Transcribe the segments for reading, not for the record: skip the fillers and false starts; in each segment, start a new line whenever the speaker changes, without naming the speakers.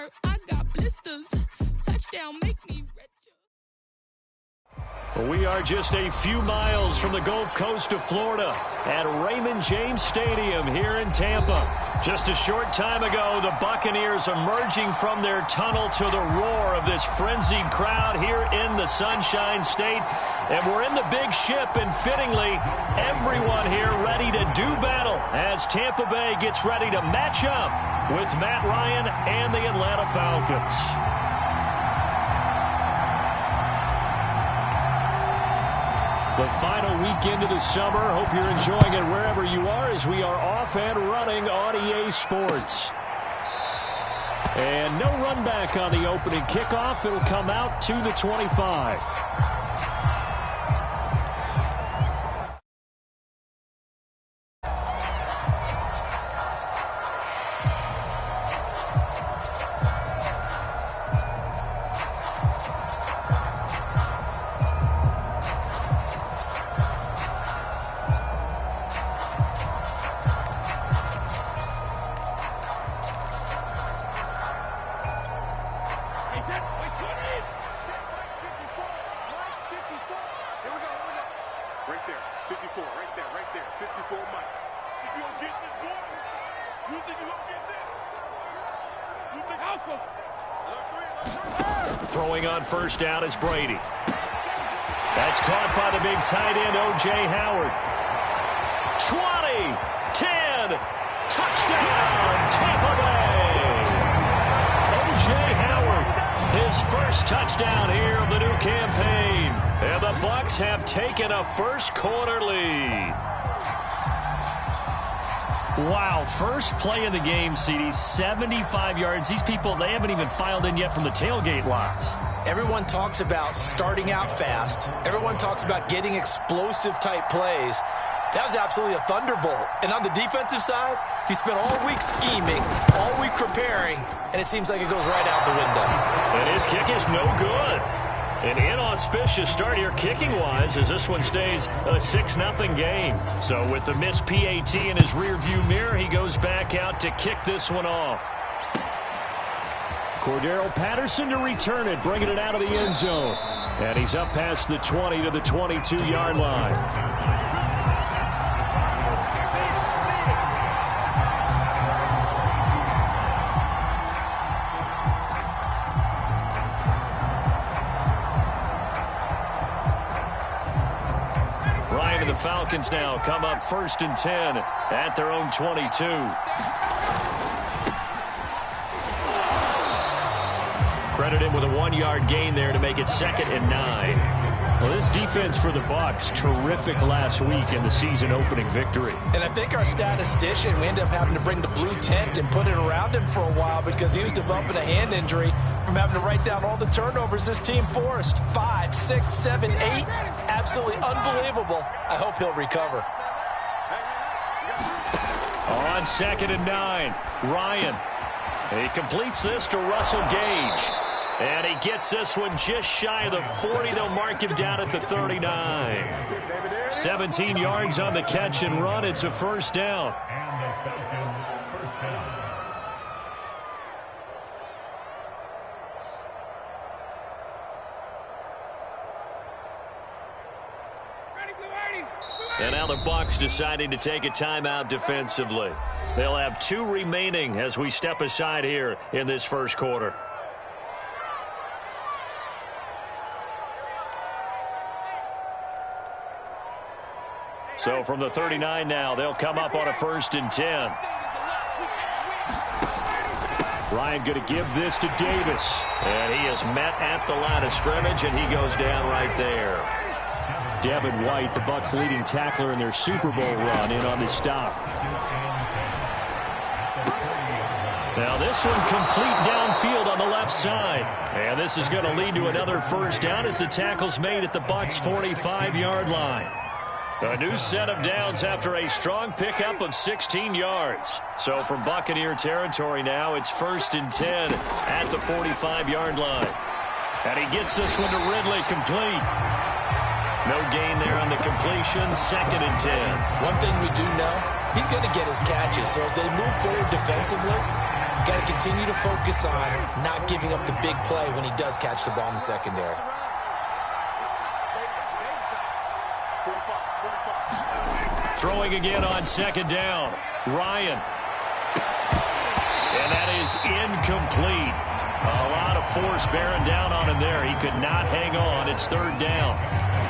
hurt, I got blisters. Touchdown, make me richer.
We are just a few miles from the Gulf Coast of Florida at Raymond James Stadium here in Tampa. Just a short time ago, the Buccaneers emerging from their tunnel to the roar of this frenzied crowd here in the Sunshine State. And we're in the big ship, and fittingly, everyone here ready to do battle as Tampa Bay gets ready to match up with Matt Ryan and the Atlanta Falcons. The final weekend of the summer. Hope you're enjoying it wherever you are as we are off and running on EA Sports. And no run back on the opening kickoff. It'll come out to the 25. Throwing on first down is Brady. That's caught by the big tight end, O.J. Howard. 20, 10, touchdown, Tampa Bay. O.J. Howard, his first touchdown here of the new campaign. And the Bucs have taken a first quarter lead. Wow, first play of the game, CD, 75 yards. These people, they haven't even filed in yet from the tailgate lots.
Everyone talks about starting out fast. Everyone talks about getting explosive-type plays. That was absolutely a thunderbolt. And on the defensive side, you spent all week scheming, all week preparing, and it seems like it goes right out the window.
And his kick is no good. An inauspicious start here kicking-wise as this one stays a 6-0 game. So with the missed PAT in his rearview mirror, he goes back out to kick this one off. Cordero Patterson to return it, bringing it out of the end zone. And he's up past the 20 to the 22-yard line. The Falcons now come up 1st and 10 at their own 22. Credit him with a 1-yard gain there to make it 2nd and 9. Well, this defense for the Bucs, terrific last week in the season-opening victory.
And I think our statistician, we ended up having to bring the blue tent and put it around him for a while because he was developing a hand injury from having to write down all the turnovers this team forced. 5, 6, 7, 8. Absolutely unbelievable. I hope he'll recover.
On 2nd and 9, Ryan. He completes this to Russell Gage. And he gets this one just shy of the 40. They'll mark him down at the 39. 17 yards on the catch and run. It's a first down. And now the Bucs deciding to take a timeout defensively. They'll have 2 remaining as we step aside here in this first quarter. So from the 39 now, they'll come up on a 1st and 10. Ryan going to give this to Davis. And he is met at the line of scrimmage, and he goes down right there. Devin White, the Bucs' leading tackler in their Super Bowl run, in on the stop. Now this one complete downfield on the left side. And this is going to lead to another first down as the tackle's made at the Bucs' 45-yard line. A new set of downs after a strong pickup of 16 yards. So from Buccaneer territory now, it's 1st and 10 at the 45-yard line. And he gets this one to Ridley, complete. No gain there on the completion, 2nd and 10.
One thing we do know, he's going to get his catches. So as they move forward defensively, Got to continue to focus on not giving up the big play when he does catch the ball in the secondary.
Throwing again on second down. Ryan. And that is incomplete. A lot of force bearing down on him there. He could not hang on. It's third down.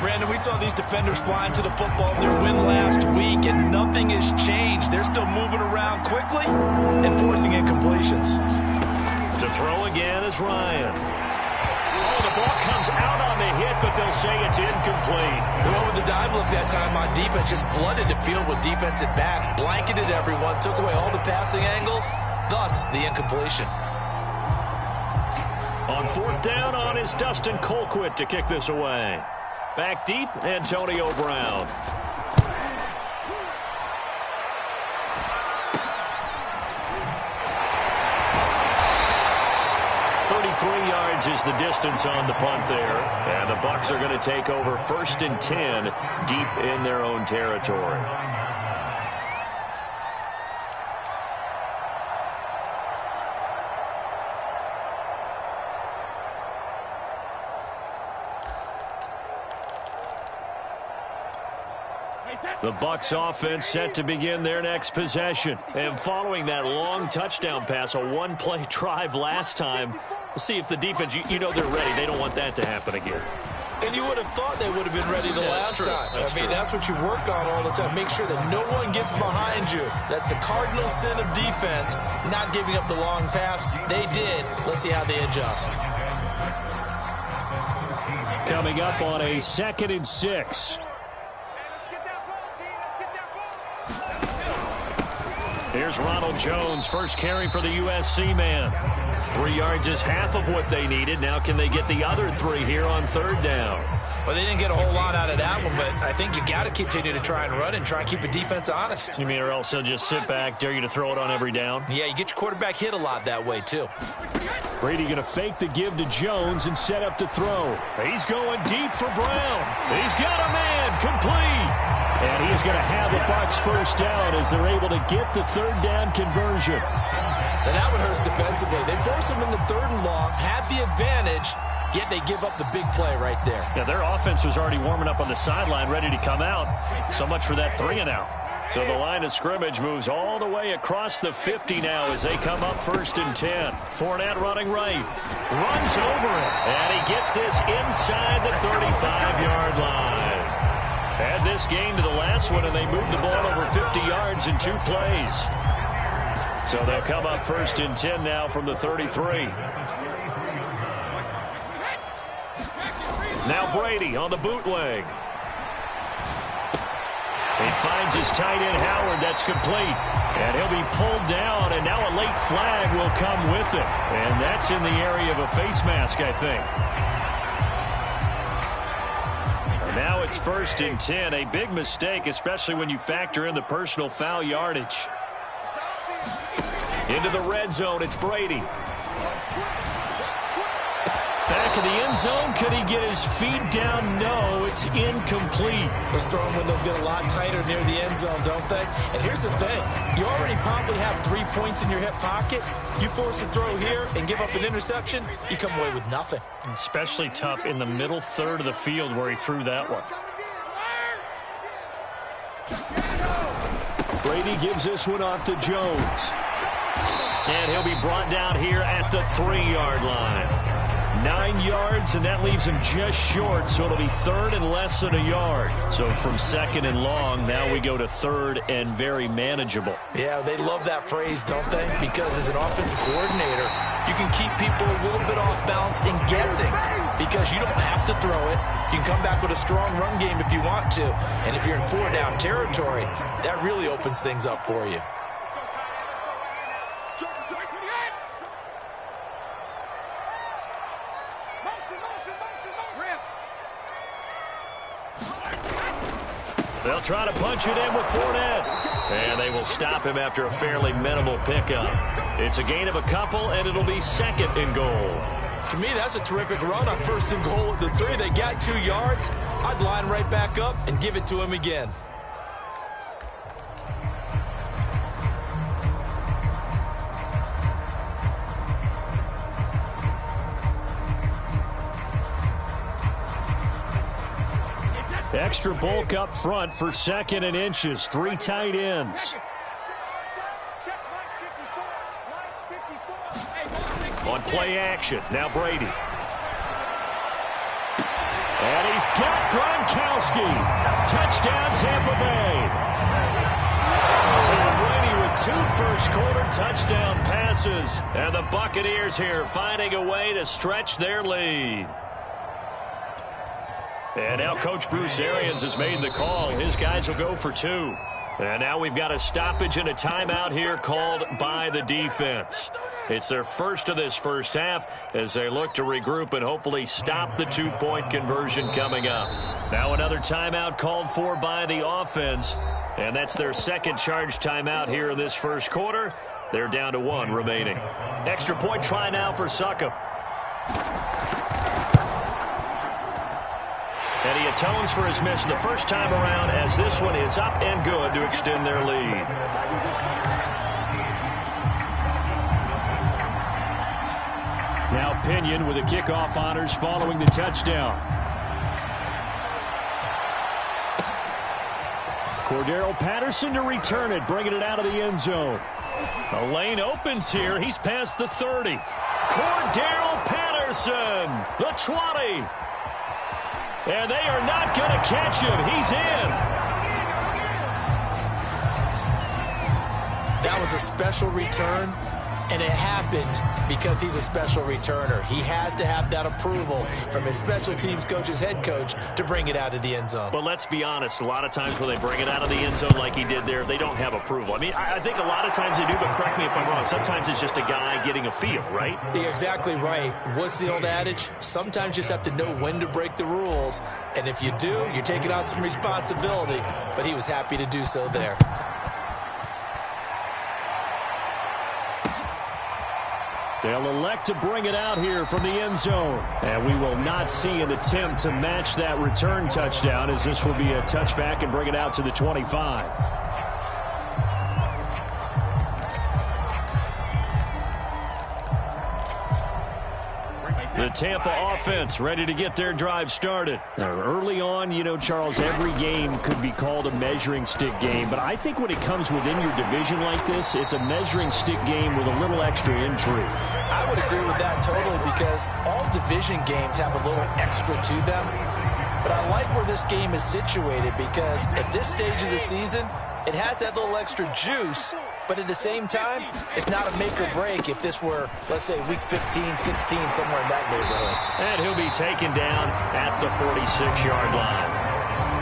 Brandon, we saw these defenders flying to the football in their win last week, and nothing has changed. They're still moving around quickly and forcing incompletions.
To throw again is Ryan. Oh, the ball comes out on the hit, but they'll say it's incomplete.
They went with the dive look that time on defense, just flooded the field with defensive backs, blanketed everyone, took away all the passing angles, thus the incompletion.
On fourth down on is Dustin Colquitt to kick this away. Back deep, Antonio Brown. 33 yards is the distance on the punt there. And the Bucs are going to take over 1st and 10 deep in their own territory. The Bucs offense set to begin their next possession. And following that long touchdown pass, a one-play drive last time, we'll see if the defense, you know they're ready. They don't want that to happen again.
And you would have thought they would have been ready the last time. That's what you work on all the time. Make sure that no one gets behind you. That's the cardinal sin of defense, not giving up the long pass. They did. Let's see how they adjust.
Coming up on a 2nd and 6. Here's Ronald Jones, first carry for the USC man. 3 yards is half of what they needed. Now can they get the other 3 here on third down?
Well, they didn't get a whole lot out of that one, but I think you got to continue to try and run and try and keep the defense honest.
You mean or else they'll just sit back, dare you to throw it on every down?
Yeah, you get your quarterback hit a lot that way, too.
Brady going to fake the give to Jones and set up to throw. He's going deep for Brown. He's got a man, complete. And he is going to have the Bucs first down as they're able to get the third down conversion.
And that one hurts defensively. They force him into 3rd and long, had the advantage, yet they give up the big play right there.
Yeah, their offense was already warming up on the sideline, ready to come out. So much for that 3 and out. So the line of scrimmage moves all the way across the 50 now as they come up 1st and 10. Fournette running right. Runs over it. And he gets this inside the 35-yard line. Add this game to the last one, and they moved the ball over 50 yards in 2 plays. So they'll come up 1st and 10 now from the 33. Now Brady on the bootleg. He finds his tight end Howard. That's complete. And he'll be pulled down, and now a late flag will come with it. And that's in the area of a face mask, I think. Now it's 1st and 10. A big mistake, especially when you factor in the personal foul yardage. Into the red zone, it's Brady. Back in the end zone, could he get his feet down? No, it's incomplete.
Those throwing windows get a lot tighter near the end zone, don't they? And here's the thing. You already probably have 3 points in your hip pocket. You force a throw here and give up an interception, you come away with nothing.
Especially tough in the middle third of the field where he threw that one. Brady gives this one off to Jones. And he'll be brought down here at the 3-yard line. 9 yards, and that leaves him just short, so it'll be 3rd and less than a yard. So from 2nd and long, now we go to 3rd and very manageable.
Yeah, they love that phrase, don't they? Because as an offensive coordinator, you can keep people a little bit off balance and guessing because you don't have to throw it. You can come back with a strong run game if you want to. And if you're in 4-down territory, that really opens things up for you.
They'll try to punch it in with Fournette. And they will stop him after a fairly minimal pickup. It's a gain of a couple, and it'll be 2nd and goal.
To me, that's a terrific run on 1st and goal at the 3. They got 2 yards. I'd line right back up and give it to him again.
Extra bulk up front for 2nd and inches. 3 tight ends. On play action, now Brady. And he's got Gronkowski. Touchdown, Tampa Bay. Tom Brady with 2 first-quarter touchdown passes. And the Buccaneers here finding a way to stretch their lead. And now Coach Bruce Arians has made the call. His guys will go for 2. And now we've got a stoppage and a timeout here called by the defense. It's their first of this first half as they look to regroup and hopefully stop the 2-point conversion coming up. Now another timeout called for by the offense. And that's their 2nd charge timeout here in this first quarter. They're down to 1 remaining. Extra point try now for Succop. And he atones for his miss the first time around as this one is up and good to extend their lead. Now Pinion with the kickoff honors following the touchdown. Cordero Patterson to return it, bringing it out of the end zone. The lane opens here. He's past the 30. Cordero Patterson, the 20. And they are not going to catch him. He's in.
That was a special return, and it happened because he's a special returner. He has to have that approval from his special teams coach's head coach to bring it out of the end zone.
But let's be honest, a lot of times when they bring it out of the end zone like he did there, they don't have approval. I mean, I think a lot of times they do, but correct me if I'm wrong. Sometimes it's just a guy getting a feel, right?
You're exactly right. What's the old adage? Sometimes you just have to know when to break the rules. And if you do, you're taking on some responsibility. But he was happy to do so there.
They'll elect to bring it out here from the end zone. And we will not see an attempt to match that return touchdown, as this will be a touchback and bring it out to the 25. The Tampa offense ready to get their drive started. Early on, you know, Charles, every game could be called a measuring stick game. But I think when it comes within your division like this, it's a measuring stick game with a little extra intrigue.
I would agree with that totally because all division games have a little extra to them. But I like where this game is situated because at this stage of the season, it has that little extra juice. But at the same time, it's not a make or break if this were, let's say, week 15, 16, somewhere in that neighborhood.
And he'll be taken down at the 46-yard line.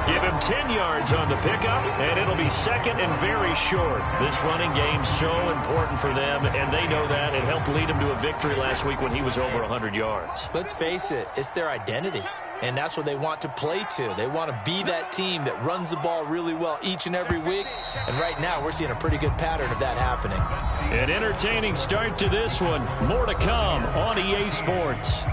Give him 10 yards on the pickup, and it'll be 2nd and very short. This running game's so important for them, and they know that. It helped lead them to a victory last week when he was over 100 yards.
Let's face it, it's their identity. And that's what they want to play to. They want to be that team that runs the ball really well each and every week. And right now, we're seeing a pretty good pattern of that happening.
An entertaining start to this one. More to come on EA Sports.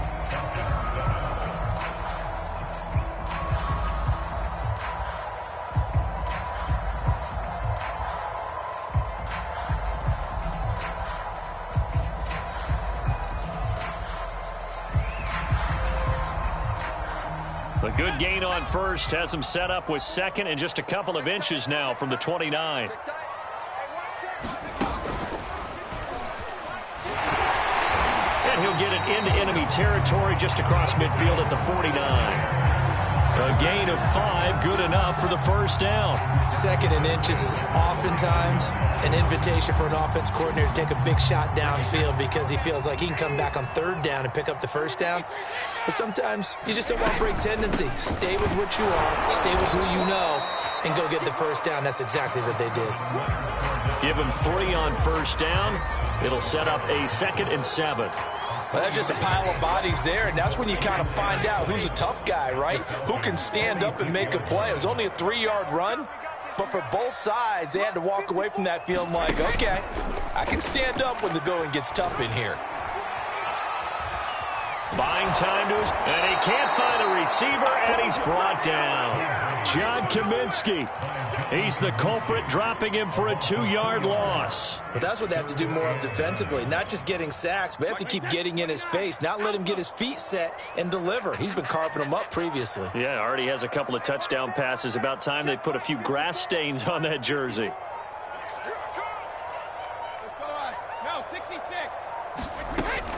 A good gain on first has him set up with 2nd and just a couple of inches now from the 29. And he'll get it into enemy territory just across midfield at the 49. A gain of 5, good enough for the first down.
2nd and inches is oftentimes an invitation for an offense coordinator to take a big shot downfield because he feels like he can come back on 3rd down and pick up the first down. But sometimes you just don't want to break tendency. Stay with what you are, stay with who you know, and go get the first down. That's exactly what they did.
Give him 3 on first down. It'll set up a 2nd and 7.
Well, that's just a pile of bodies there, and that's when you kind of find out who's a tough guy, right? Who can stand up and make a play. It was only a 3-yard run, but for both sides, they had to walk away from that feeling like, okay, I can stand up when the going gets tough in here.
Buying time to his, and he can't find a receiver, and he's brought down. John Kaminsky. He's the culprit, dropping him for a 2-yard loss.
But that's what they have to do more of defensively, not just getting sacks, but they have to keep getting in his face, not let him get his feet set and deliver. He's been carving them up previously.
Yeah, already has a couple of touchdown passes. About time they put a few grass stains on that jersey.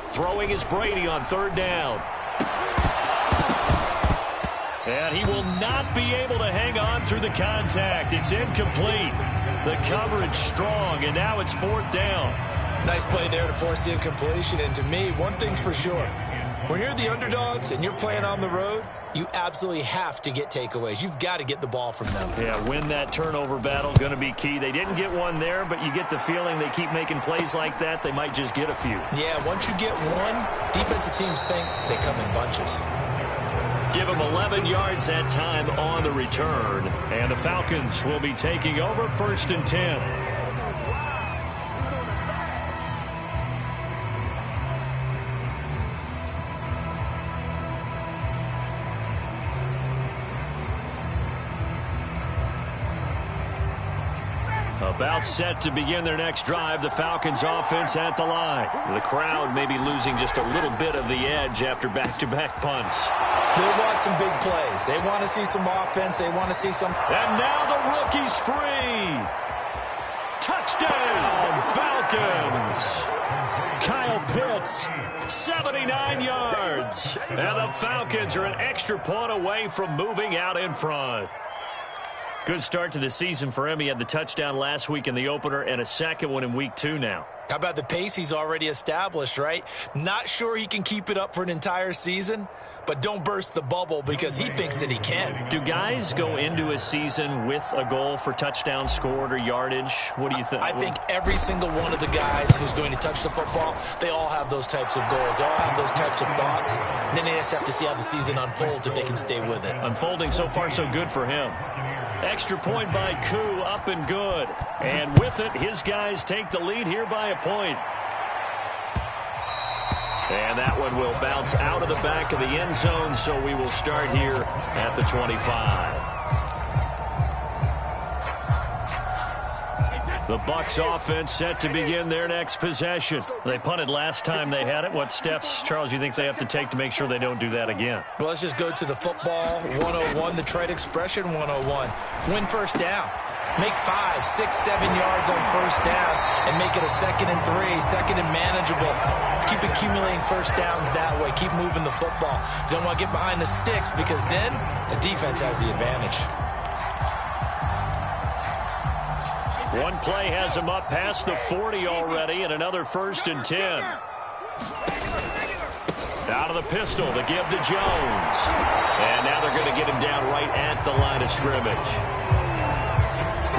Throwing is Brady on 3rd down. And he will not be able to hang on through the contact. It's incomplete. The coverage strong, and now it's 4th down.
Nice play there to force the incompletion. And to me, one thing's for sure. When you're the underdogs and you're playing on the road, you absolutely have to get takeaways. You've got to get the ball from them.
Yeah, win that turnover battle, going to be key. They didn't get one there, but you get the feeling they keep making plays like that, they might just get a few.
Yeah, once you get one, defensive teams think they come in bunches.
Give him 11 yards that time on the return. And the Falcons will be taking over 1st and 10. About set to begin their next drive, the Falcons offense at the line. The crowd may be losing just a little bit of the edge after back-to-back punts.
They want some big plays. They want to see some offense. They want to see some...
And now the rookie's free. Touchdown, Falcons. Kyle Pitts, 79 yards. And the Falcons are an extra point away from moving out in front. Good start to the season for him. He had the touchdown last week in the opener and a second one in week 2 now.
How about the pace he's already established, right? Not sure he can keep it up for an entire season, but don't burst the bubble because he thinks that he can.
Do guys go into a season with a goal for touchdowns scored or yardage? What do you think?
I think every single one of the guys who's going to touch the football, they all have those types of goals. They all have those types of thoughts. And then they just have to see how the season unfolds if they can stay with it.
Unfolding so far so good for him. Extra point by Koo, up and good. And with it, his guys take the lead here by a point. And that one will bounce out of the back of the end zone, so we will start here at the 25. The Bucs offense set to begin their next possession. They punted last time they had it. What steps, Charles, you think they have to take to make sure they don't do that again?
Well, let's just go to the football 101, the trade expression 101. Win first down. Make 5, 6, 7 yards on first down and make it a 2nd and 3, 2nd and manageable. Keep accumulating first downs that way. Keep moving the football. You don't want to get behind the sticks because then the defense has the advantage.
One play has him up past the 40 already, and another 1st and 10. Out of the pistol, the give to Jones. And now they're going to get him down right at the line of scrimmage.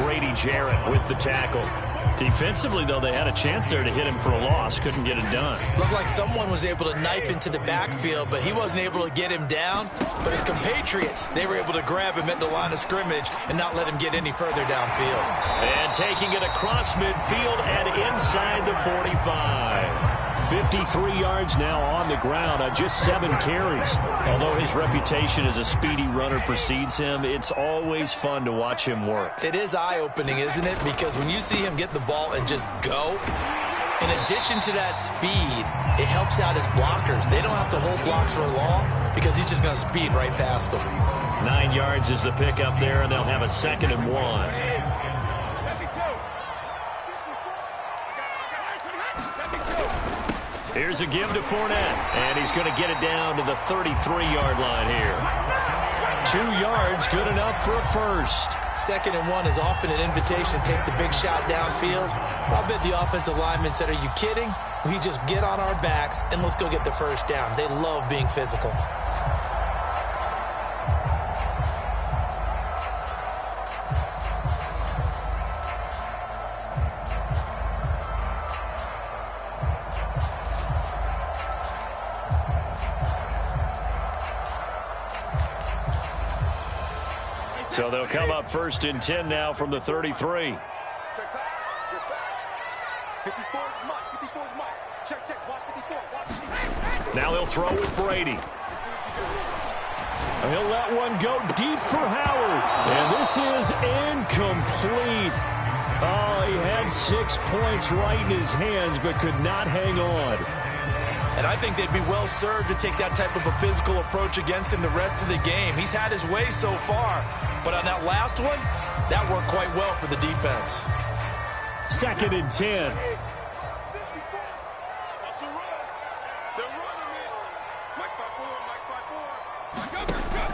Grady Jarrett with the tackle. Defensively, though, they had a chance there to hit him for a loss. Couldn't get it done.
Looked like someone was able to knife into the backfield, but he wasn't able to get him down. But his compatriots, they were able to grab him at the line of scrimmage and not let him get any further downfield.
And taking it across midfield and inside the 45. 53 yards now on the ground on just 7 carries. Although his reputation as a speedy runner precedes him, it's always fun to watch him work.
It is eye-opening, isn't it? Because when you see him get the ball and just go, in addition to that speed, it helps out his blockers. They don't have to hold blocks for long because he's just going to speed right past them.
9 yards is the pickup there, and they'll have a 2nd and 1. Here's a give to Fournette, and he's going to get it down to the 33-yard line here. 2 yards, good enough for a first.
2nd and 1 is often an invitation to take the big shot downfield. I bet the offensive lineman said, are you kidding? We just get on our backs and let's go get the first down. They love being physical.
So they'll come up 1st and 10 now from the 33. Now he'll throw with Brady. He'll let one go deep for Howard. And this is incomplete. Oh, he had 6 points right in his hands, but could not hang on.
And I think they'd be well served to take that type of a physical approach against him the rest of the game. He's had his way so far, but on that last one, that worked quite well for the defense.
2nd and 10.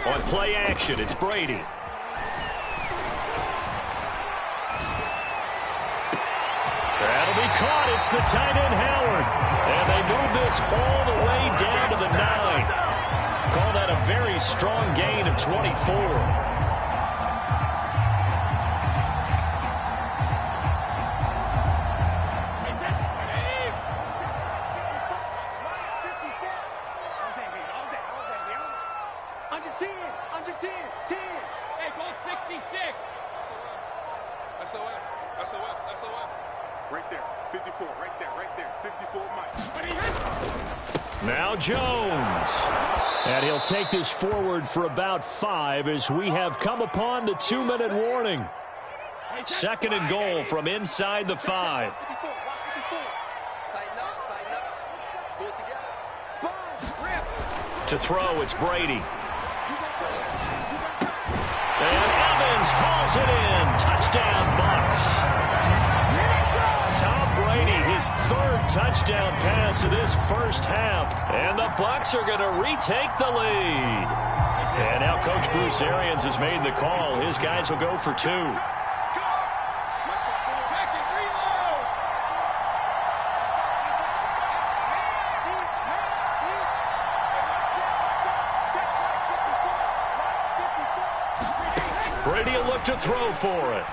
On play action, it's Brady. That'll be caught. It's the tight end, Howard. And they move this all the way down to the 9. Call that a very strong gain of 24. Now Jones. And he'll take this forward for about 5 as we have come upon the 2-minute warning. 2nd and goal from inside the 5. To throw, it's Brady. And Evans calls it in. Touchdown, Bucs. Tom Brady, his 3rd touchdown pass of this first half. And the Bucs are going to retake the lead. And now Coach Bruce Arians has made the call. His guys will go for 2. Brady will look to throw for it.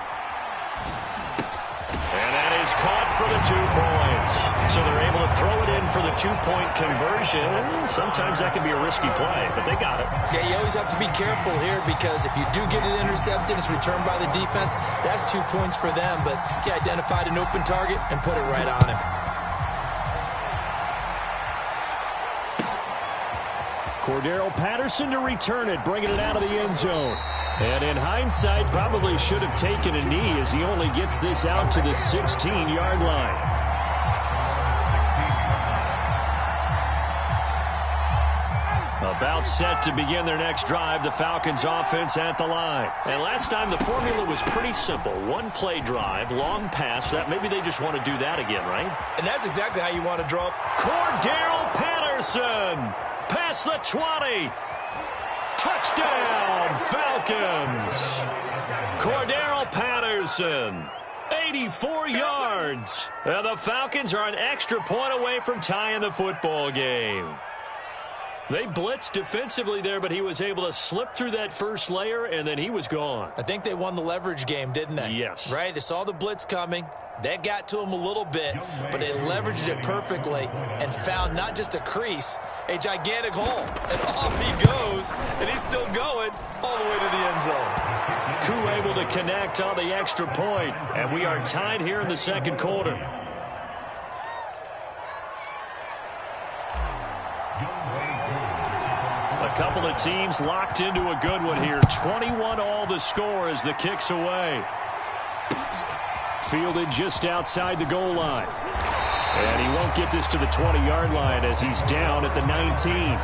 And that is caught for the 2 points. So they're able to throw it in for the 2-point conversion. Sometimes that can be a risky play, but they got it.
Yeah, you always have to be careful here because if you do get it intercepted, it's returned by the defense. That's 2 points for them, but he identified an open target and put it right on him.
Cordero Patterson to return it, bringing it out of the end zone. And in hindsight, probably should have taken a knee as he only gets this out to the 16-yard line. About set to begin their next drive, the Falcons offense at the line. And last time the formula was pretty simple. 1-play drive, long pass. That maybe they just want to do that again, right?
And that's exactly how you want to draw.
Cordero Patterson past the 20. Touchdown, Falcons. Cordero Patterson, 84 yards. And the Falcons are an extra point away from tying the football game. They blitzed defensively there, but he was able to slip through that first layer, and then he was gone.
I think they won the leverage game, didn't they?
Yes.
Right? They saw the blitz coming. That got to him a little bit, but they leveraged it perfectly and found not just a crease, a gigantic hole. And off he goes, and he's still going all the way to the end zone.
Koo able to connect on the extra point, and we are tied here in the second quarter. A couple of teams locked into a good one here. 21 all the score as the kick's away. Fielded just outside the goal line. And he won't get this to the 20-yard line as he's down at the 19.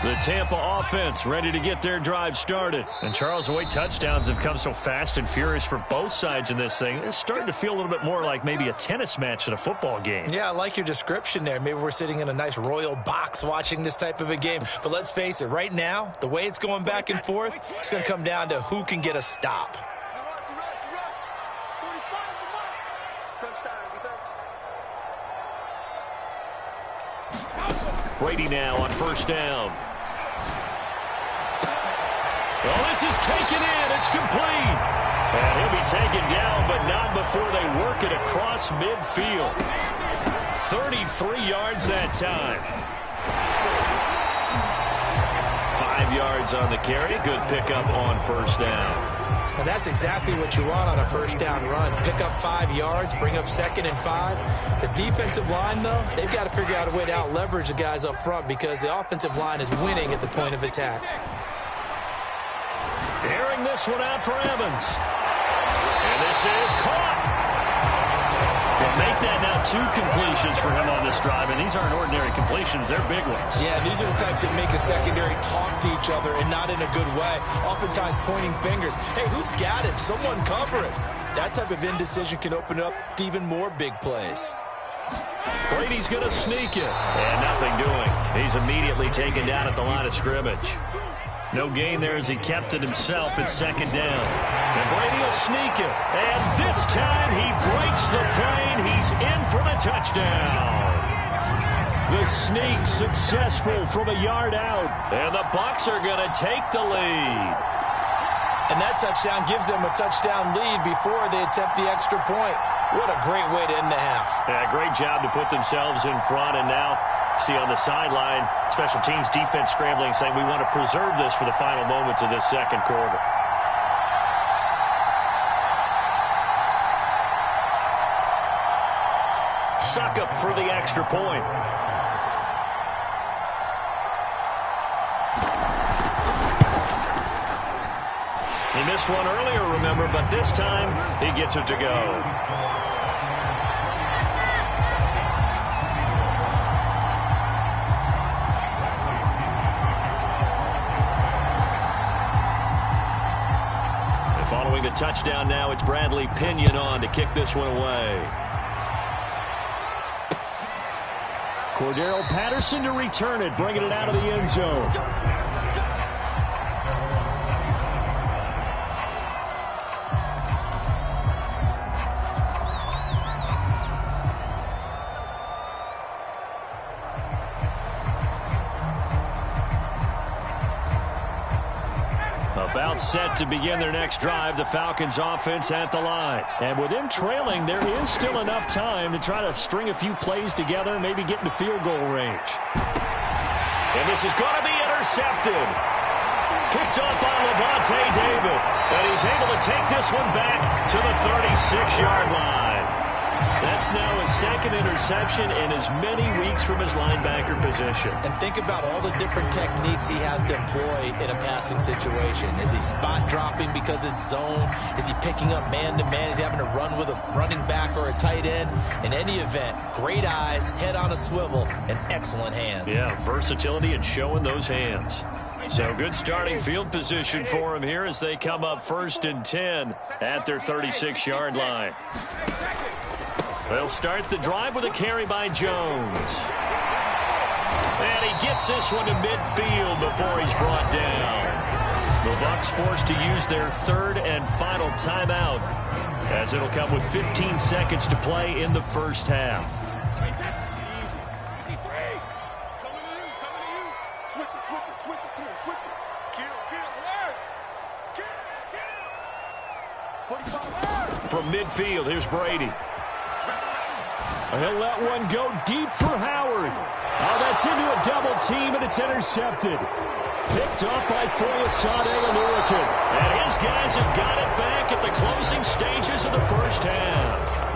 The Tampa offense ready to get their drive started. And Charles, the way touchdowns have come so fast and furious for both sides in this thing, it's starting to feel a little bit more like maybe a tennis match than a football game.
Yeah, I like your description there. Maybe we're sitting in a nice royal box watching this type of a game. But let's face it, right now, the way it's going back and forth, it's going to come down to who can get a stop.
Brady now on first down. Well, this is taken in. It's complete. And he'll be taken down, but not before they work it across midfield. 33 yards that time. 5 yards on the carry. Good pickup on first down.
And that's exactly what you want on a first down run. Pick up 5 yards, bring up 2nd and 5. The defensive line, though, they've got to figure out a way to out-leverage the guys up front because the offensive line is winning at the point of attack.
Airing this one out for Evans. And this is caught. Well, make that now 2 completions for him on this drive, and these aren't ordinary completions. They're big ones.
Yeah, these are the types that make a secondary talk to each other and not in a good way, oftentimes pointing fingers. Hey, who's got it? Someone cover it. That type of indecision can open up to even more big plays.
Brady's going to sneak it. And nothing doing. He's immediately taken down at the line of scrimmage. No gain there as he kept it himself at 2nd down. And Brady will sneak it. And this time he breaks the plane. He's in for the touchdown. The sneak successful from a yard out. And the Bucs are going to take the lead.
And that touchdown gives them a touchdown lead before they attempt the extra point. What a great way to end the half.
Yeah, great job to put themselves in front. And now, see on the sideline, special teams defense scrambling, saying we want to preserve this for the final moments of this second quarter. Suckup for the extra point. He missed one earlier, remember, but this time he gets it to go. Following the touchdown now, it's Bradley Pinion on to kick this one away. Cordero Patterson to return it, bringing it out of the end zone. About set to begin their next drive, the Falcons offense at the line. And with them trailing, there is still enough time to try to string a few plays together, maybe get into field goal range. And this is going to be intercepted. Picked off by Levante David. And he's able to take this one back to the 36-yard line. That's now his 2nd interception in as many weeks from his linebacker position. And think about all the different techniques he has to employ in a passing situation. Is he spot dropping because it's zone? Is he picking up man-to-man? Is he having to run with a running back or a tight end? In any event, great eyes, head on a swivel, and excellent hands. Yeah, versatility and showing those hands. So good starting field position for him here as they come up 1st and 10 at their 36-yard line. They'll start the drive with a carry by Jones. And he gets this one to midfield before he's brought down. The Bucs forced to use their 3rd and final timeout as it'll come with 15 seconds to play in the first half. From midfield, here's Brady. He'll let one go deep for Howard. Oh, that's into a double team, and it's intercepted. Picked off by Foyesade Olorikin. And his guys have got it back at the closing stages of the first half.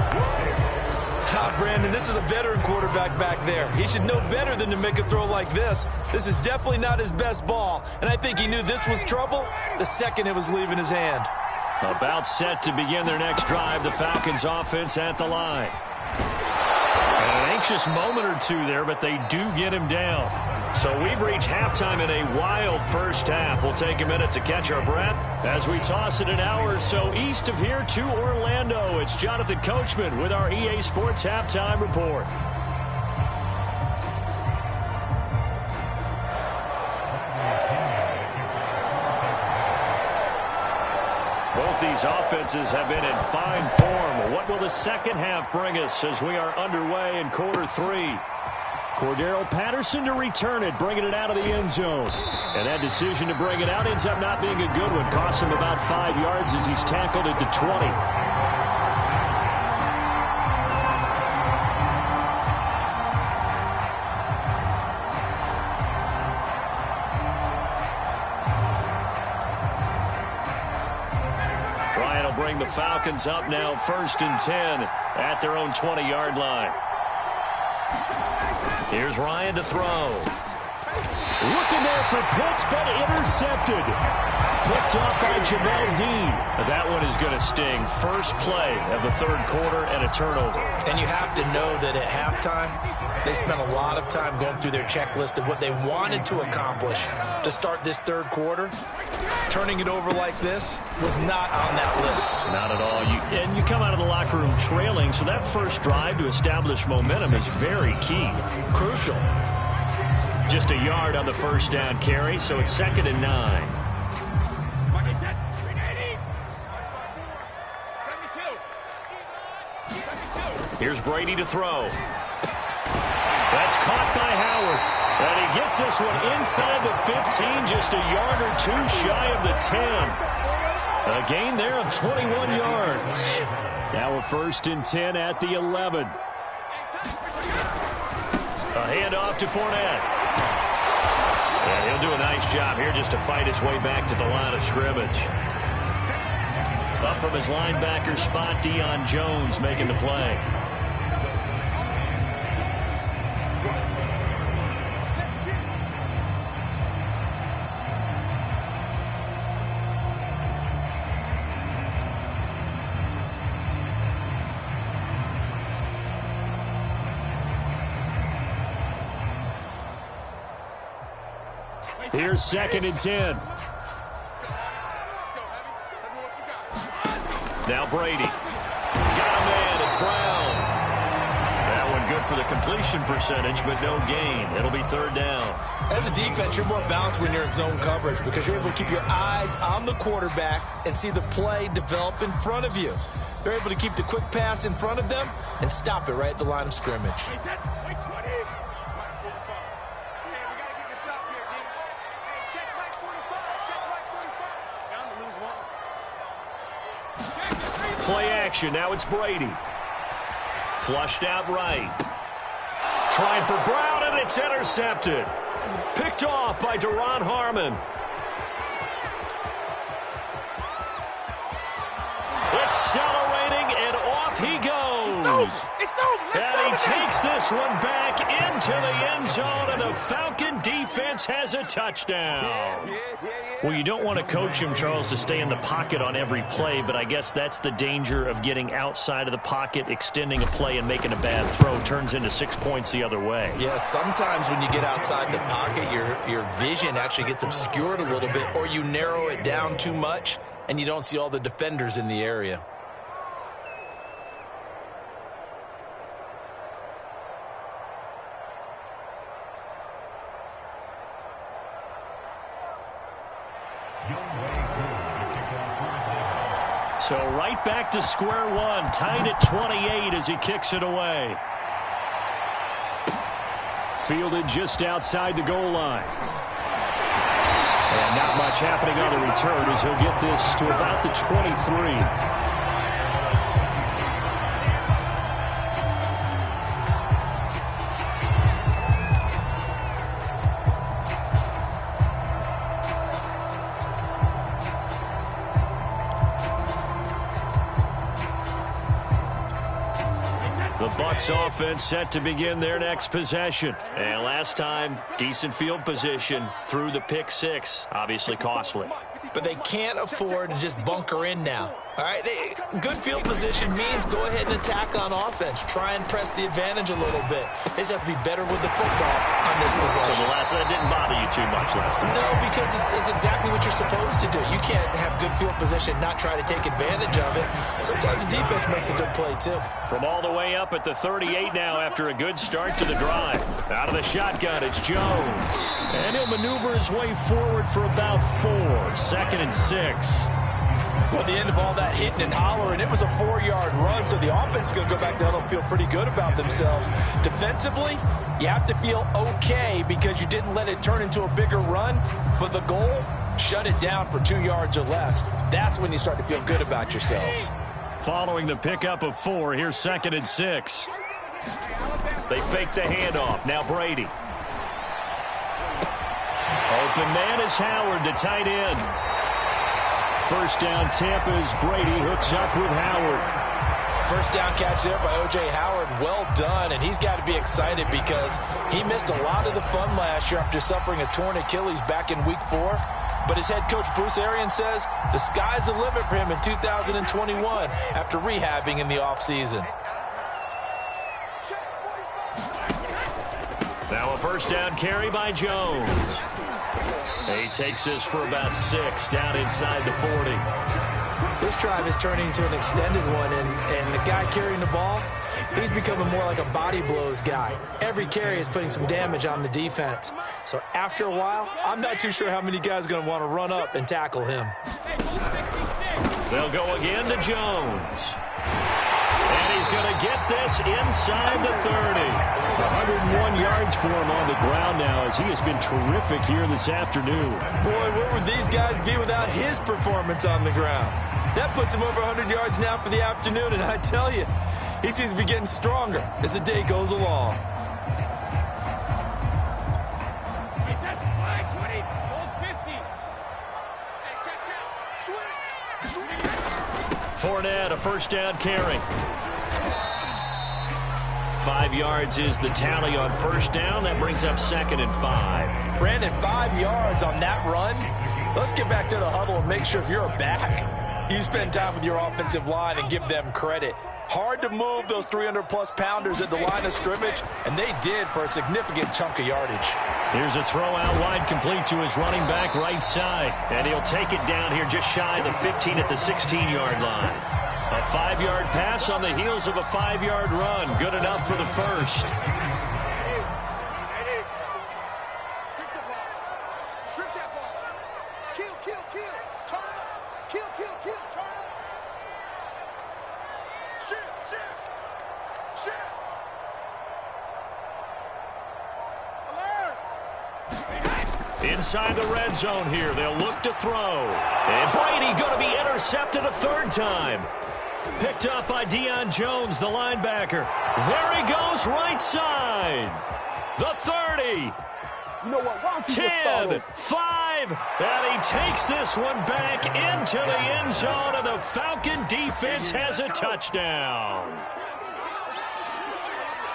Brandon, this is a veteran quarterback back there. He should know better than to make a throw like this. This is definitely not his best ball, and I think he knew this was trouble the second it was leaving his hand.
About set to begin their next drive, the Falcons offense at the line. An anxious moment or two there, but they do get him down. So we've reached halftime in a wild first half. We'll take a minute to catch our breath as we toss it an hour or so east of here to Orlando. It's Jonathan Coachman with our EA Sports Halftime Report. Both these offenses have been in fine form. What will the second half bring us as we are underway in quarter 3? Cordero Patterson to return it, bringing it out of the end zone. And that decision to bring it out ends up not being a good one. Costs him about 5 yards as he's tackled at the 20. bring the Falcons up now 1st and 10 at their own 20-yard line. Here's Ryan to throw.
Looking there for Pitts, but intercepted. Picked off by Jamel Dean.
That one is going to sting. First play of the 3rd quarter and a turnover.
And you have to know that at halftime, they spent a lot of time going through their checklist of what they wanted to accomplish to start this 3rd quarter. Turning it over like this was not on that list.
Not at all. And you come out of the locker room trailing, so that first drive to establish momentum is very key.
Crucial.
Just a yard on the first down carry, so it's 2nd and 9. Here's Brady to throw. That's caught by Howard. And he gets this one inside the 15, just a yard or 2 shy of the 10. A gain there of 21 yards.
Now a 1st and 10 at the 11.
A handoff to Fournette. And he'll do a nice job here just to fight his way back to the line of scrimmage. Up from his linebacker spot, Deion Jones making the play.
Here's 2nd and 10.
Now Brady. Got a man. It's Brown. That one good for the completion percentage, but no gain. It'll be 3rd down.
As a defense, you're more balanced when you're in zone coverage because you're able to keep your eyes on the quarterback and see the play develop in front of you. They're able to keep the quick pass in front of them and stop it right at the line of scrimmage.
Play action. Now it's Brady. Flushed out right. Trying for Brown, and it's intercepted. Picked off by Deron Harmon. Accelerating, and off he goes. And he takes this one back into the end zone, and the Falcon defense has a touchdown. Well, you don't want to coach him, Charles, to stay in the pocket on every play, but I guess that's the danger of getting outside of the pocket, extending a play, and making a bad throw. Turns into 6 points the other way.
Yeah, sometimes when you get outside the pocket, your vision actually gets obscured a little bit, or you narrow it down too much, and you don't see all the defenders in the area.
So right back to square one, tied at 28 as he kicks it away.
Fielded just outside the goal line. And not much happening on the return as he'll get this to about the 23.
Bucs offense set to begin their next possession. And last time, decent field position through the pick six. Obviously costly.
But they can't afford to just bunker in now. All right, good field position means go ahead and attack on offense. Try and press the advantage a little bit. They just have to be better with the football on this possession.
So that didn't bother you too much last time?
No, because it's exactly what you're supposed to do. You can't have good field position, not try to take advantage of it. Sometimes the defense makes a good play, too.
From all the way up at the 38 now after a good start to the drive. Out of the shotgun, it's Jones. And he'll maneuver his way forward for about 4. 2nd and 6.
Well, at the end of all that hitting and hollering, it was a 4-yard run, so the offense is going to go back down and feel pretty good about themselves. Defensively, you have to feel okay because you didn't let it turn into a bigger run, but the goal, shut it down for 2 yards or less. That's when you start to feel good about yourselves.
Following the pickup of 4, here's 2nd and 6. They fake the handoff. Now Brady. Open man is Howard, the tight end.
First down, Tampa's Brady hooks up with Howard.
First down catch there by O.J. Howard. Well done, and he's got to be excited because he missed a lot of the fun last year after suffering a torn Achilles back in Week 4. But his head coach, Bruce Arians, says the sky's the limit for him in 2021 after rehabbing in the offseason.
Now a first down carry by Jones. He takes this for about 6 down inside the 40.
This drive is turning into an extended one, and the guy carrying the ball, he's becoming more like a body blows guy. Every carry is putting some damage on the defense. So after a while, I'm not too sure how many guys are going to want to run up and tackle him.
They'll go again to Jones. And he's going to get this inside the 30.
101 yards for him on the ground now as he has been terrific here this afternoon.
Boy, where would these guys be without his performance on the ground? That puts him over 100 yards now for the afternoon, and I tell you, he seems to be getting stronger as the day goes along.
Fournette, a first down carry. 5 yards is the tally on first down. That brings up 2nd and 5.
Brandon, 5 yards on that run. Let's get back to the huddle and make sure if you're a back, you spend time with your offensive line and give them credit. Hard to move those 300-plus pounders at the line of scrimmage, and they did for a significant chunk of yardage.
Here's a throw out wide, complete to his running back right side. And he'll take it down here just shy of the 15 at the 16-yard line. A 5-yard pass on the heels of a 5-yard run. Good enough for the first. Inside the red zone here. They'll look to throw. And Brady going to be intercepted a 3rd time. Picked up by Deion Jones, the linebacker. There he goes, right side. The 30.
You know what? Why don't you
10, 5, and he takes this one back into the end zone, and the Falcon defense has a touchdown.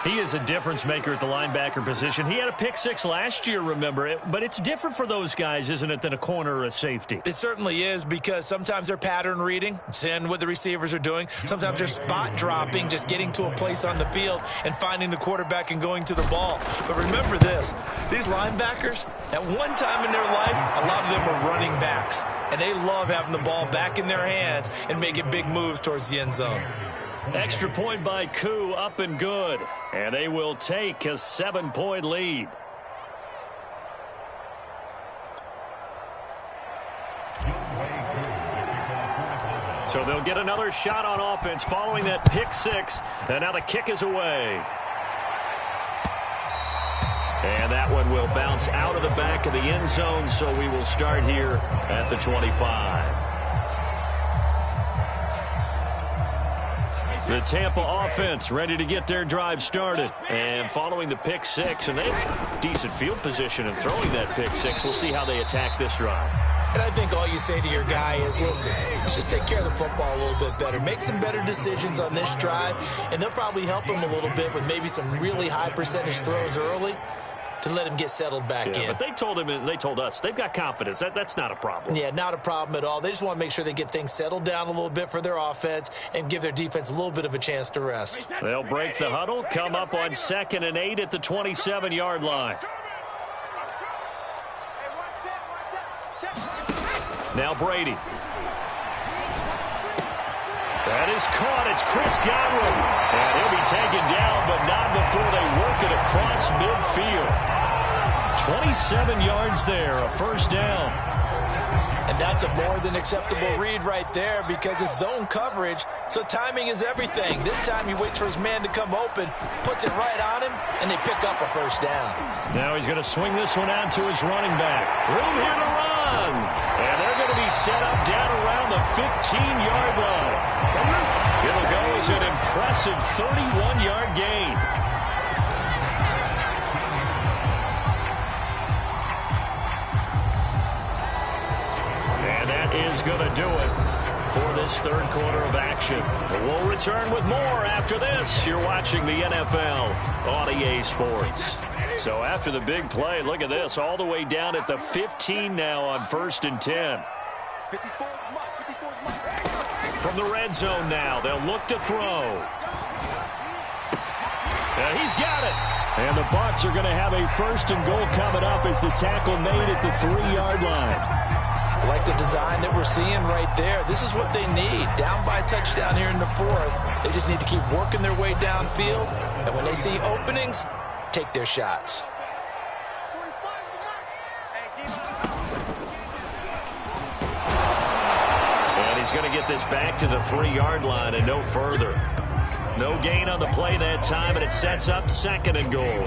He is a difference maker at the linebacker position. He had a pick 6 last year, remember it, but it's different for those guys, isn't it, than a corner or a safety?
It certainly is, because sometimes they're pattern reading, seeing what the receivers are doing. Sometimes they're spot dropping, just getting to a place on the field and finding the quarterback and going to the ball. But remember this, these linebackers, at one time in their life, a lot of them were running backs, and they love having the ball back in their hands and making big moves towards the end zone.
Extra point by Koo, up and good. And they will take a 7-point lead. So they'll get another shot on offense following that pick 6. And now the kick is away. And that one will bounce out of the back of the end zone, so we will start here at the 25. The Tampa offense ready to get their drive started. And following the pick 6, and they have decent field position in throwing that pick 6. We'll see how they attack this drive.
And I think all you say to your guy is, listen, let's just take care of the football a little bit better. Make some better decisions on this drive, and they'll probably help him a little bit with maybe some really high percentage throws early to let him get settled back in.
But they told him, and they told us, they've got confidence. That's not a problem.
Yeah, not a problem at all. They just want to make sure they get things settled down a little bit for their offense and give their defense a little bit of a chance to rest.
They'll break the huddle, come up on 2nd and 8 at the 27-yard line. Now Brady. That is caught. It's Chris Godwin. And he'll be taken down, but not before they work it across midfield. 27 yards there, a first down.
And that's a more than acceptable read right there because it's zone coverage, so timing is everything. This time he waits for his man to come open, puts it right on him, and they pick up a first down.
Now he's going to swing this one out to his running back. Room here to run. And they're going to be set up down around the 15-yard line. It'll go as an impressive 31-yard gain. is going to do it for this third quarter of action. We'll return with more after this. You're watching the NFL on EA Sports. So after the big play, look at this, all the way down at the 15 now on 1st and 10. From the red zone now, they'll look to throw. He's got it. And the Bucs are going to have a 1st and goal coming up as the tackle made at the 3-yard line.
I like the design that we're seeing right there. This is what they need. Down by a touchdown here in the 4th. They just need to keep working their way downfield. And when they see openings, take their shots.
And he's going to get this back to the 3-yard line and no further. No gain on the play that time, and it sets up 2nd and goal.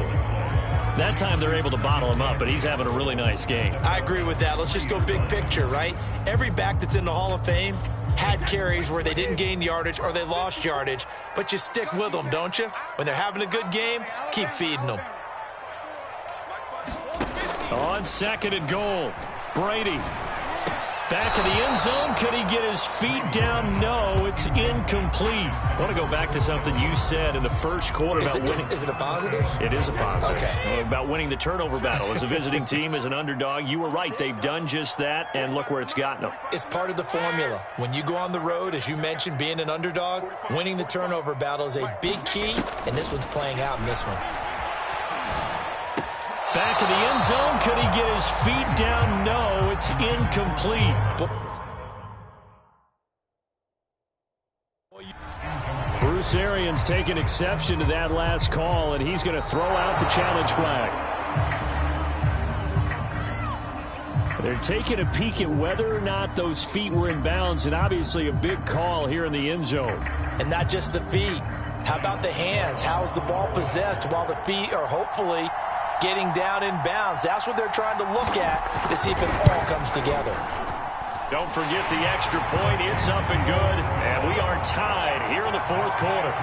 That time they're able to bottle him up, but he's having a really nice game.
I agree with that. Let's just go big picture, right? Every back that's in the Hall of Fame had carries where they didn't gain yardage or they lost yardage, but you stick with them, don't you? When they're having a good game, keep feeding them.
On 2nd and goal, Brady. Back in the end zone. Could he get his feet down? No, it's incomplete. I want to go back to something you said in the first quarter about winning.
Is it a positive?
It is a positive.
Okay.
About winning the turnover battle. As a visiting team, as an underdog, you were right. They've done just that, and look where it's gotten them.
It's part of the formula. When you go on the road, as you mentioned, being an underdog, winning the turnover battle is a big key, and this one's playing out in this one.
Back in the end zone. Could he get his feet down? No, it's incomplete. Bruce Arians taking exception to that last call, and he's going to throw out the challenge flag. They're taking a peek at whether or not those feet were in bounds, and obviously a big call here in the end zone.
And not just the feet. How about the hands? How's the ball possessed while the feet are hopefully getting down in bounds? That's what they're trying to look at to see if it all comes together.
Don't forget the extra point. It's up and good. And we are tied here in the 4th quarter.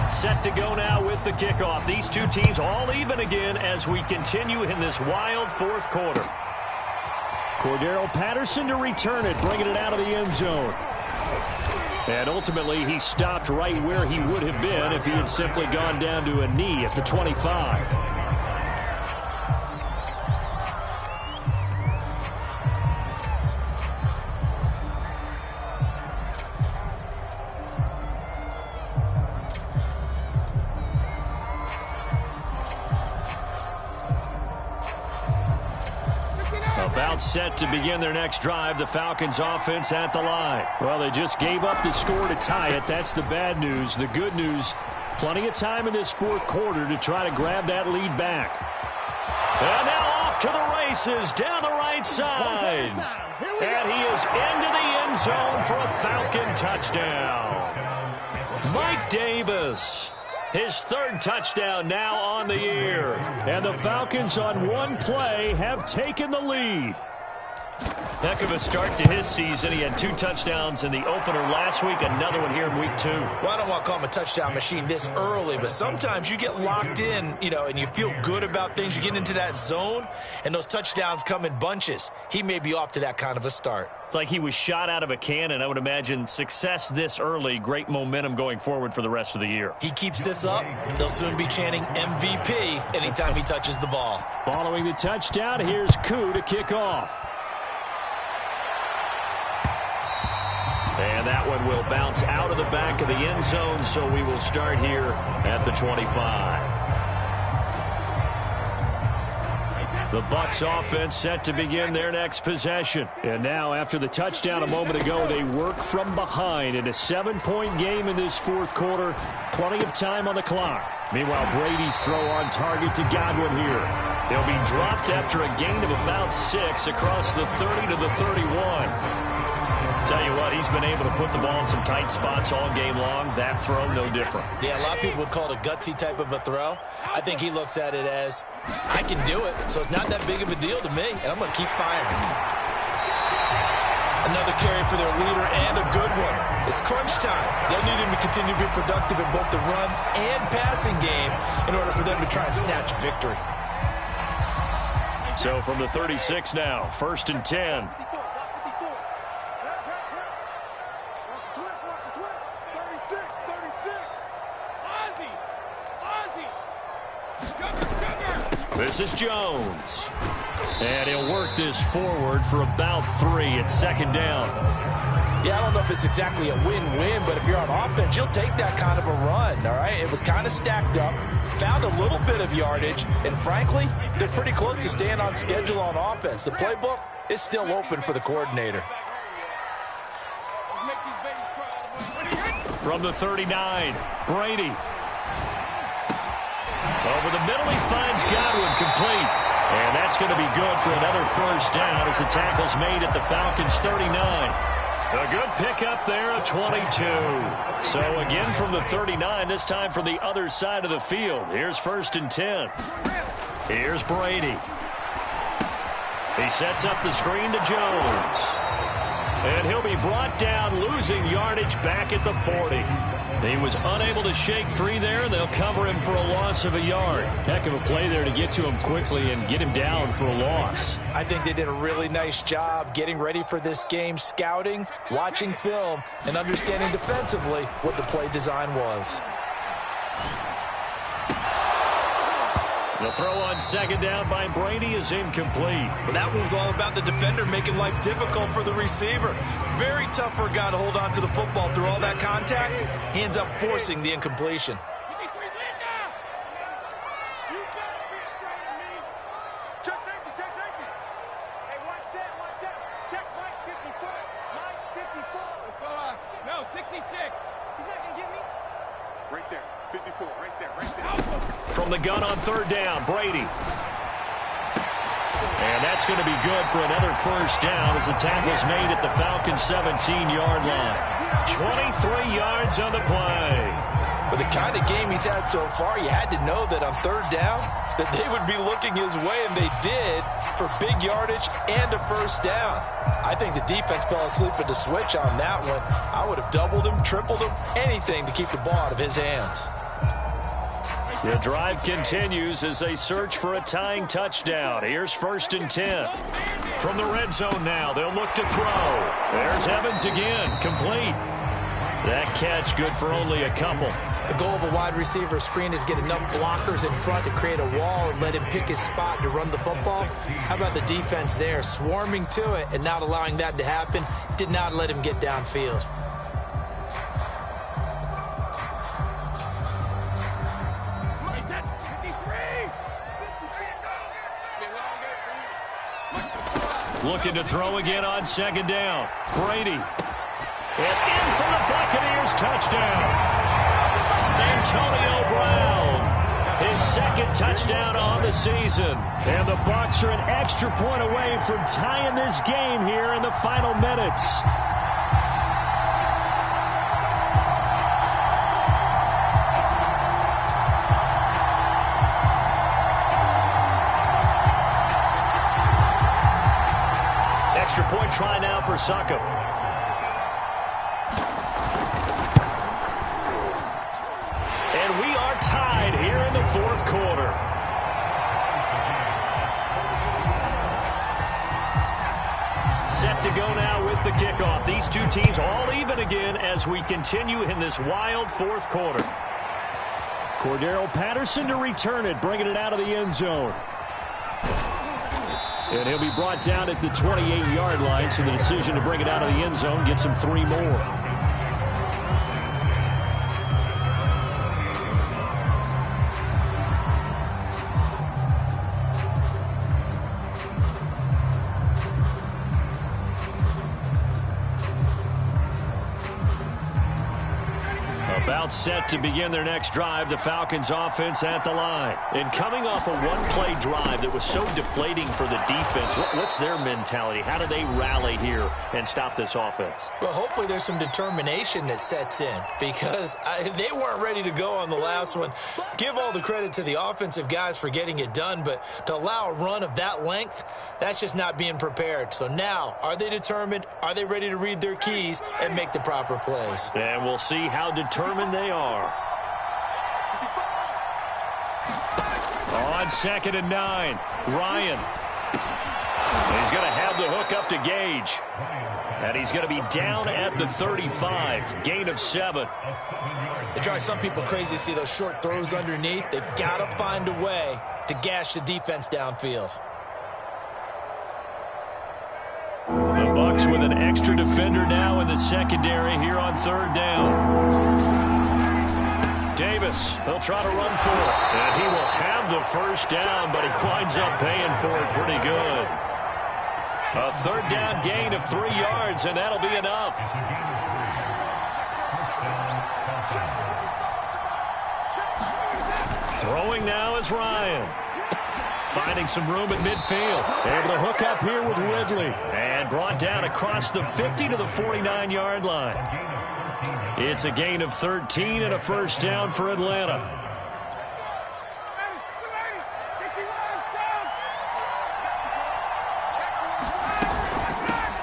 Set to go now with the kickoff. These two teams all even again as we continue in this wild 4th quarter. Cordero Patterson to return it, bringing it out of the end zone. And ultimately, he stopped right where he would have been if he had simply gone down to a knee at the 25. About set to begin their next drive. The Falcons offense at the line. Well, they just gave up the score to tie it. That's the bad news. The good news, plenty of time in this 4th quarter to try to grab that lead back. And now off to the races down the right side. And he is into the end zone for a Falcon touchdown. Mike Davis. His 3rd touchdown now on the year. And the Falcons on one play have taken the lead. Heck of a start to his season. He had 2 touchdowns in the opener last week, another one here in week 2.
Well, I don't want to call him a touchdown machine this early, but sometimes you get locked in, and you feel good about things. You get into that zone, and those touchdowns come in bunches. He may be off to that kind of a start.
It's like he was shot out of a cannon. I would imagine success this early, great momentum going forward for the rest of the year.
He keeps this up, they'll soon be chanting MVP anytime he touches the ball.
Following the touchdown, here's Koo to kick off. And that one will bounce out of the back of the end zone, so we will start here at the 25. The Bucs offense set to begin their next possession. And now, after the touchdown a moment ago, they work from behind in a 7-point game in this 4th quarter. Plenty of time on the clock. Meanwhile, Brady's throw on target to Godwin here. He'll be dropped after a gain of about 6 across the 30 to the 31. Tell you what, he's been able to put the ball in some tight spots all game long. That throw, no different.
Yeah, a lot of people would call it a gutsy type of a throw. I think he looks at it as, I can do it, so it's not that big of a deal to me, and I'm going to keep firing. Another carry for their leader, and a good one. It's crunch time. They'll need him to continue to be productive in both the run and passing game in order for them to try and snatch a victory.
So from the 36 now, 1st and 10. This is Jones. And he'll work this forward for about 3 at 2nd down.
Yeah, I don't know if it's exactly a win-win, but if you're on offense, you'll take that kind of a run, all right? It was kind of stacked up, found a little bit of yardage, and frankly, they're pretty close to staying on schedule on offense. The playbook is still open for the coordinator.
From the 39, Brady. Over the middle, he finds Godwin complete. And that's going to be good for another 1st down as the tackle's made at the Falcons' 39. A good pickup there, a 22. So again from the 39, this time from the other side of the field. Here's 1st and 10. Here's Brady. He sets up the screen to Jones. And he'll be brought down, losing yardage back at the 40. He was unable to shake free there, and they'll cover him for a loss of a yard.
Heck of a play there to get to him quickly and get him down for a loss.
I think they did a really nice job getting ready for this game, scouting, watching film, and understanding defensively what the play design was.
The throw on 2nd down by Brady is incomplete.
Well, that one was all about the defender making life difficult for the receiver. Very tough for a guy to hold on to the football through all that contact. He ends up forcing the incompletion.
Check safety, check safety. Hey, one set. Check Mike 54. Mike 54. No, 66. He's not going to get me. Right there, 54, right there.
From the gun on 3rd down, Brady. And that's going to be good for another 1st down as the tackle's made at the Falcons' 17-yard line. 23 yards on the play.
With the kind of game he's had so far, you had to know that on 3rd down that they would be looking his way, and they did, for big yardage and a 1st down. I think the defense fell asleep at the switch on that one. I would have doubled him, tripled him, anything to keep the ball out of his hands.
The drive continues as they search for a tying touchdown. Here's 1st and 10. From the red zone now, they'll look to throw. There's Evans again, complete. That catch good for only a couple.
The goal of a wide receiver screen is get enough blockers in front to create a wall and let him pick his spot to run the football. How about the defense there, swarming to it and not allowing that to happen? Did not let him get downfield.
Looking to throw again on 2nd down. Brady. And in for the Buccaneers touchdown. Antonio Brown. His 2nd touchdown on the season. And the Bucs are an extra point away from tying this game here in the final minutes. Extra point try now for Succop. And we are tied here in the 4th quarter. Set to go now with the kickoff. These two teams all even again as we continue in this wild 4th quarter.
Cordero Patterson to return it, bringing it out of the end zone. And he'll be brought down at the 28-yard line, so the decision to bring it out of the end zone gets him 3 more.
About set to begin their next drive, the Falcons offense at the line. And coming off a one-play drive that was so deflating for the defense, what's their mentality? How do they rally here and stop this offense?
Well, hopefully there's some determination that sets in because they weren't ready to go on the last one. Give all the credit to the offensive guys for getting it done, but to allow a run of that length, that's just not being prepared. So now, are they determined? Are they ready to read their keys and make the proper plays?
And we'll see how determined they are. On 2nd and 9, Ryan. He's going to have the hook up to Gage. And he's going to be down at the 35. Gain of 7.
It drives some people crazy to see those short throws underneath. They've got to find a way to gash the defense downfield.
The Bucs with an extra defender now in the secondary here on 3rd down. Davis, he'll try to run for it. And he will have the first down, but he winds up paying for it pretty good. A 3rd down gain of 3 yards, and that'll be enough. Throwing now is Ryan. Finding some room at midfield. Able to hook up here with Ridley. And brought down across the 50 to the 49-yard line. It's a gain of 13 and a first down for Atlanta.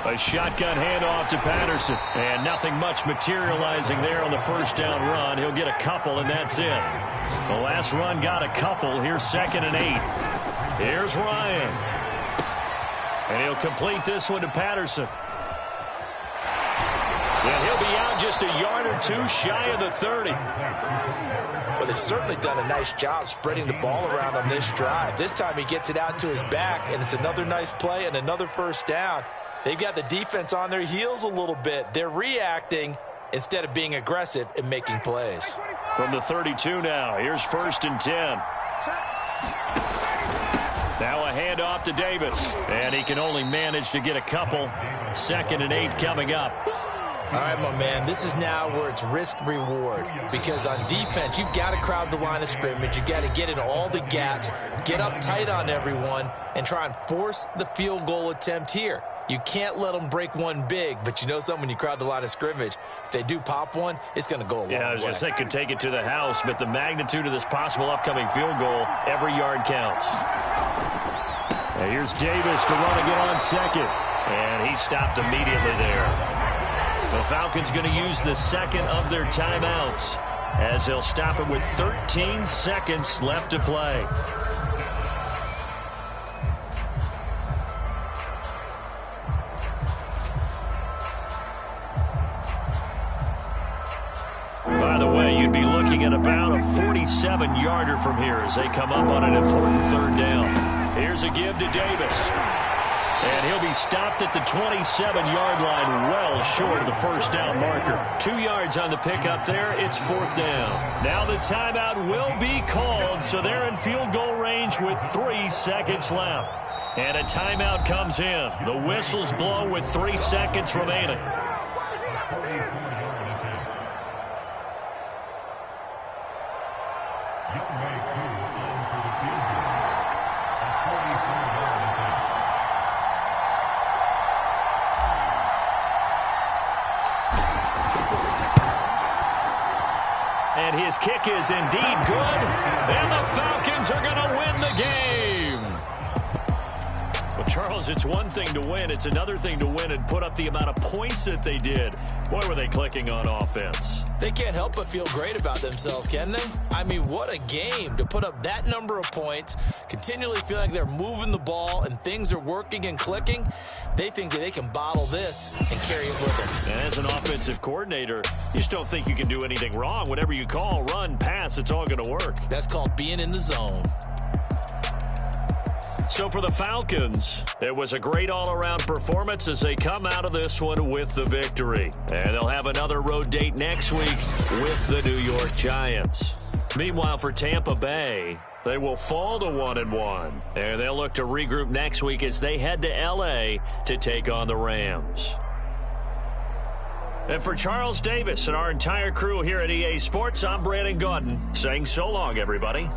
A shotgun handoff to Patterson. And nothing much materializing there on the first down run. He'll get a couple, and that's it. The last run got a couple. Here's 2nd and 8. Here's Ryan. And he'll complete this one to Patterson. And he'll be out just a yard or two shy of the 30.
Well, they've certainly done a nice job spreading the ball around on this drive. This time he gets it out to his back, and it's another nice play and another first down. They've got the defense on their heels a little bit. They're reacting instead of being aggressive and making plays.
From the 32 now, here's 1st and 10. Now a handoff to Davis, and he can only manage to get a couple. 2nd and 8 coming up.
All right, my man, this is now where it's risk-reward, because on defense, you've got to crowd the line of scrimmage. You've got to get in all the gaps, get up tight on everyone, and try and force the field goal attempt here. You can't let them break one big, but you know something, when you crowd the line of scrimmage, if they do pop one, it's going to go a long way.
Yeah, I was going to say could take it to the house, but the magnitude of this possible upcoming field goal, every yard counts. And here's Davis to run again on 2nd, and he stopped immediately there. The Falcons going to use the 2nd of their timeouts as they'll stop it with 13 seconds left to play. By the way, you'd be looking at about a 47-yarder from here as they come up on an important 3rd down. Here's a give to Davis. And he'll be stopped at the 27-yard line, well short of the first down marker. 2 yards on the pickup there. It's 4th down. Now the timeout will be called, so they're in field goal range with 3 seconds left. And a timeout comes in. The whistles blow with 3 seconds remaining. And his kick is indeed good. And the Falcons are going to win the game. Well, Charles, it's one thing to win. It's another thing to win and put up the amount of points that they did. Boy, were they clicking on offense.
They can't help but feel great about themselves, can they? I mean, what a game to put up that number of points, continually feel like they're moving the ball and things are working and clicking. They think that they can bottle this and carry it with them.
And as an offensive coordinator, you just don't think you can do anything wrong. Whatever you call, run, pass, it's all going to work.
That's called being in the zone.
So for the Falcons, it was a great all-around performance as they come out of this one with the victory. And they'll have another road date next week with the New York Giants. Meanwhile, for Tampa Bay, they will fall to 1-1. And they'll look to regroup next week as they head to L.A. to take on the Rams. And for Charles Davis and our entire crew here at EA Sports, I'm Brandon Gaudin saying so long, everybody.